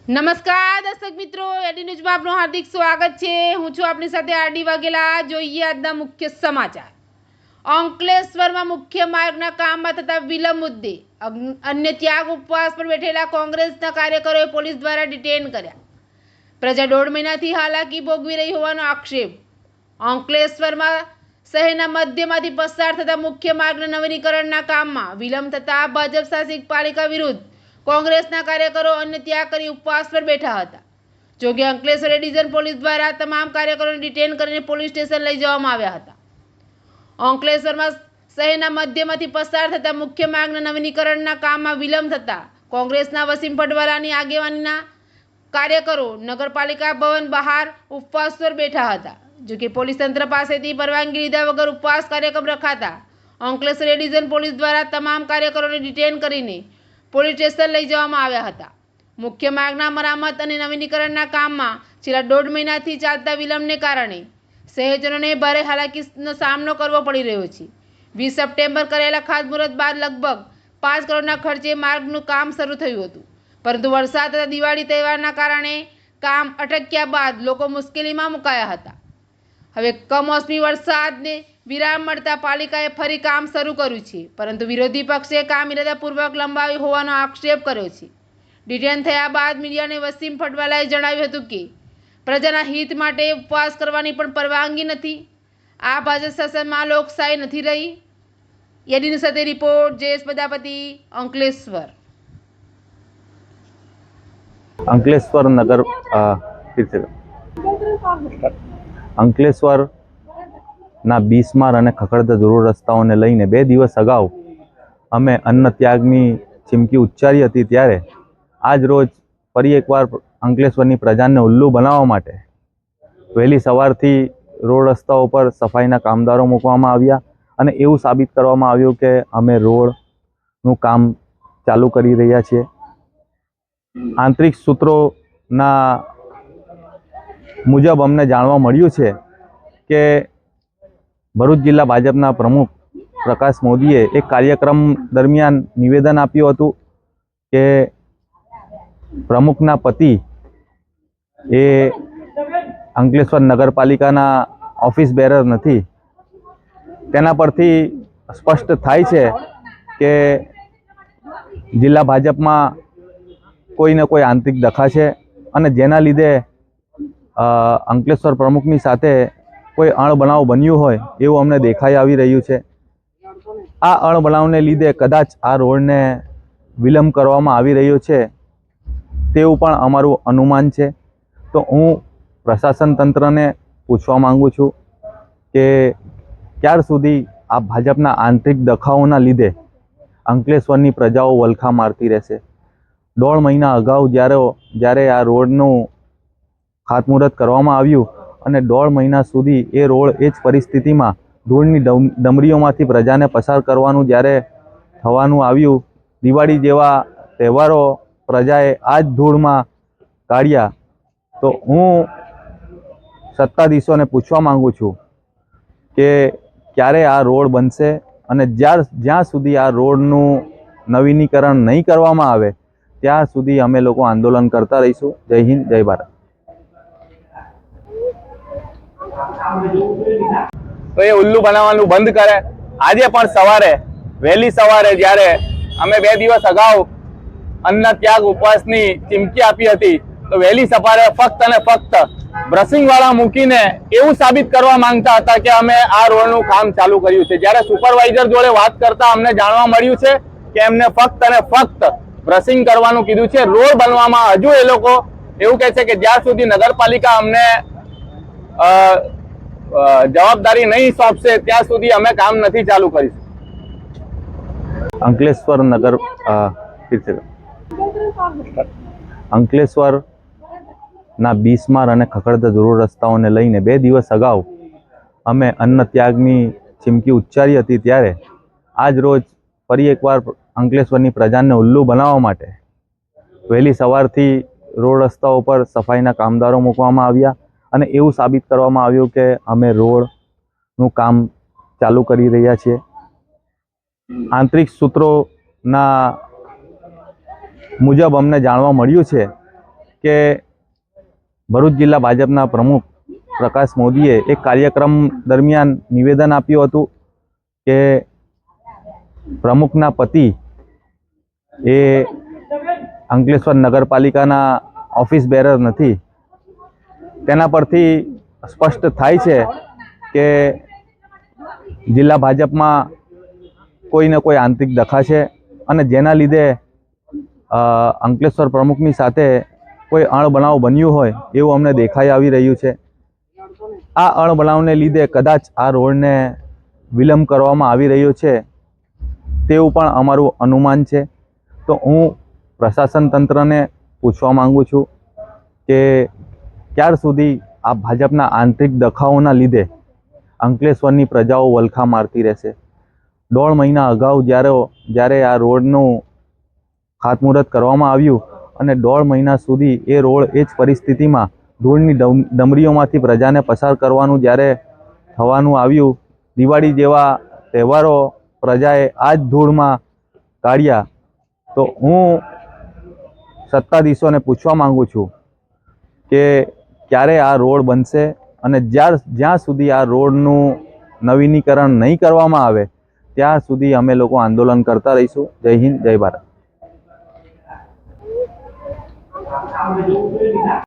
નમસ્કાર દર્શક મિત્રો, એડી ન્યૂઝમાં આપનું હાર્દિક સ્વાગત છે। હું છું આપની સાથે આરડી વાઘેલા। જોઈએ આજના મુખ્ય સમાચાર। અંકલેશ્વરમાં મુખ્ય માર્ગના કામમાં થતા વિલંબ મુદ્દે અન્ય ત્યાગ ઉપવાસ પર બેઠેલા કોંગ્રેસના કાર્યકરોએ પોલીસ દ્વારા ડિટેન કર્યા। પ્રજા 1.5 મહિનાથી હાલાકી ભોગવી રહી હોવાનો આક્ષેપ। અંકલેશ્વરમાં શહેરના મધ્યમાંથી પસાર થતા મુખ્ય માર્ગના નવીનીકરણના કામમાં વિલંબ થતા ભાજપ શાસિત પાલિકા વિરુદ્ધ કોંગ્રેસના કાર્યકરો અન્ય ત્યાગ કરી ઉપવાસ પર બેઠા હતા। જોકે અંકલેશ્વર ડિવિઝન પોલીસ દ્વારા તમામ કાર્યકરોને ડિટેન કરીને પોલીસ સ્ટેશન લઈ જવામાં આવ્યા હતા। અંકલેશ્વરમાં શહેરના મધ્યમાંથી પસાર થતા મુખ્ય માર્ગના નવીનીકરણના કામમાં વિલંબ થતા કોંગ્રેસના વસીમ પટવાલાની આગેવાનીના કાર્યકરો નગરપાલિકા ભવન બહાર ઉપવાસ પર બેઠા હતા। જોકે પોલીસ તંત્ર પાસેથી પરવાનગી લીધા વગર ઉપવાસ કાર્યક્રમ રખાતા અંકલેશ્વર ડિવિઝન પોલીસ દ્વારા તમામ કાર્યકરોને ડિટેન કરીને પોલીસ સ્ટેશન લઈ જવામાં આવ્યા હતા। મુખ્ય માર્ગના મરામત અને નવીનીકરણના કામમાં છેલ્લા 1.5 મહિનાથી ચાલતા વિલંબને કારણે શહેરીજનોને ભારે હાલાકીનો સામનો કરવો પડી રહ્યો છે। 20 સપ્ટેમ્બર કરેલા ખાતમુહૂર્ત બાદ લગભગ 5 કરોડના ખર્ચે માર્ગનું કામ શરૂ થયું હતું, પરંતુ વરસાદ તથા દિવાળી તહેવારના કારણે કામ અટક્યા બાદ લોકો મુશ્કેલીમાં મુકાયા હતા। હવે કમોસમી વરસાદને વિરામ મળતા પાલિકાએ ફરી કામ શરૂ કર્યું છે, પરંતુ વિરોધી પક્ષે કામ ઇરાદાપૂર્વક લંબાવ્યું હોવાનો આક્ષેપ કર્યો છે। ડિટેન થયા બાદ મીડિયાને વસીમ પટવાલાએ જણાવ્યું હતું કે પ્રજાના હિત માટે ઉપવાસ કરવાની પણ પરવાનગી નથી। આ ભાજપ શાસનમાં લોકશાહી નથી રહી। એડીની સાથે રિપોર્ટ જયેશ પ્રજાપતિ, અંકલેશ્વર। અંકલેશ્વર નગર અંકલેશ્વરના બિસ્માર અને ખખડતા ધ્રુવ રસ્તાઓને લઈને 2 દિવસ અગાઉ અમે અન્ન ત્યાગની ચીમકી ઉચ્ચારી હતી, ત્યારે આજ રોજ ફરી એકવાર અંકલેશ્વરની પ્રજાને ઉલ્લુ બનાવવા માટે વહેલી સવારથી રોડ રસ્તાઓ પર સફાઈના કામદારો મૂકવામાં આવ્યા અને એવું સાબિત કરવામાં આવ્યું કે અમે રોડનું કામ ચાલુ કરી રહ્યા છીએ। આંતરિક સૂત્રોના મુજબ અમને જાણવા મળ્યું છે કે ભરૂચ જિલ્લા ભાજપના પ્રમુખ પ્રકાશ મોદીએ એક કાર્યક્રમ દરમિયાન નિવેદન આપ્યું હતું કે પ્રમુખના પતિ એ અંકલેશ્વર નગરપાલિકાના ઓફિસ બેરર નથી। તેના પરથી સ્પષ્ટ થાય છે કે જિલ્લા ભાજપમાં કોઈને કોઈ આંતરિક દખા છે અને જેના લીધે અંકલેશ્વર પ્રમુખની સાથે કોઈ અણબનાવ બન્યું હોય એવું અમને દેખાઈ આવી રહ્યું છે। આ અણબનાવને લીધે કદાચ આ રોડને વિલંબ કરવામાં આવી રહ્યો છે તેવું પણ અમારું અનુમાન છે। તો હું પ્રશાસન તંત્રને પૂછવા માંગુ છું કે ક્યાર સુધી આ ભાજપના આંતરિક દખાઓના લીધે અંકલેશ્વરની પ્રજાઓ વલખા મારતી રહેશે। 1.5 મહિના અગાઉ જ્યારે આ રોડનું ખાતમુહૂર્ત કરવામાં આવ્યું અને 1.5 મહિના સુધી એ રોડ એ જ પરિસ્થિતિમાં ધૂળની ડમરીઓમાંથી પ્રજાને પસાર કરવાનું જ્યારે થવાનું આવ્યું, દિવાળી જેવા તહેવારો પ્રજાએ આ જ ધૂળમાં કાઢ્યા, તો હું સત્તાધીશોને પૂછવા માંગુ છું કે ક્યારે આ રોડ બનશે અને જ્યાં સુધી આ રોડનું નવીનીકરણ નહીં કરવામાં આવે ત્યાં સુધી અમે લોકો આંદોલન કરતા રહીશું। જય હિન્દ, જય ભારત। તો એ ઉલ્લુ બનાવવાનું બંધ કરે। આજે પણ સવારે વહેલી સવારે જ્યારે અમે 2 દિવસ અગાઉ અન્ન ત્યાગ ઉપવાસની ચીમકી આપી હતી, તો વહેલી સવારે ફક્ત અને ફક્ત બ્રશિંગ વાળા મૂકીને એવું સાબિત કરવા માંગતા હતા કે અમે આ રોડનું કામ ચાલુ કર્યું છે। જ્યારે સુપરવાઇઝર જોડે વાત કરતા અમને જાણવા મળ્યું છે કે એમને ફક્ત અને ફક્ત બ્રશિંગ કરવાનું કીધું છે। રોડ બનવામાં હજુ એ લોકો એવું કહે છે કે જ્યાં સુધી નગરપાલિકા અમને જવાબદારી નહીં સોંપશે ત્યાં સુધી અમે કામ નથી ચાલુ કરીશું। અંકલેશ્વરના બિસ્માર અને ખખડતા ધ્રુવ રસ્તાઓને લઈને 2 દિવસ અગાઉ અમે અન્ન ત્યાગની ચીમકી ઉચ્ચારી હતી, ત્યારે આજ રોજ ફરી એકવાર અંકલેશ્વરની પ્રજાને ઉલ્લુ બનાવવા માટે વહેલી સવારથી રોડ રસ્તાઓ પર સફાઈના કામદારો મૂકવામાં આવ્યા અને એવું સાબિત કરવામાં આવ્યું કે અમે રોડનું કામ ચાલુ કરી રહ્યા છીએ। આંતરિક સૂત્રોના મુજબ અમને જાણવા મળ્યું છે કે ભરૂચ જિલ્લા ભાજપના પ્રમુખ પ્રકાશ મોદીએ એક કાર્યક્રમ દરમિયાન નિવેદન આપ્યું હતું કે પ્રમુખના પતિ એ અંકલેશ્વર નગરપાલિકાના ઓફિસ બેરર નથી. તેના પરથી સ્પષ્ટ થાય છે કે જિલ્લા ભાજપમાં કોઈને કોઈ આંતરિક દખા છે અને જેના લીધે અંકલેશ્વર પ્રમુખની સાથે કોઈ અણબનાવ બન્યું હોય એવું અમને દેખાઈ આવી રહ્યું છે. આ અણબનાવને લીધે કદાચ આ રોડને વિલંબ કરવામાં આવી રહ્યો છે તેવું પણ અમારું અનુમાન છે. તો હું પ્રશાસન તંત્રને પૂછવા માંગુ છું કે ક્યાર સુધી આ ભાજપના આંતરિક દખાઓના લીધે અંકલેશ્વરની પ્રજાઓ વલખા મારતી રહેશે. 1.5 મહિના અગાઉ જ્યારે આ રોડનું ખાતમુહૂર્ત કરવામાં આવ્યું અને 1.5 મહિના સુધી એ રોડ એ જ પરિસ્થિતિમાં ધૂળની ડમરીઓમાંથી પ્રજાને પસાર કરવાનું જ્યારે થવાનું આવ્યું, દિવાળી જેવા તહેવારો પ્રજાએ આ જ ધૂળમાં કાઢ્યા. તો હું સત્તાધીશોને પૂછવા માંગુ છું કે ક્યારે આ રોડ બનશે અને જ્યાં સુધી આ રોડનું નવીનીકરણ નહીં કરવામાં આવે ત્યાં સુધી અમે લોકો આંદોલન કરતા રહીશું. જય હિન્દ, જય ભારત.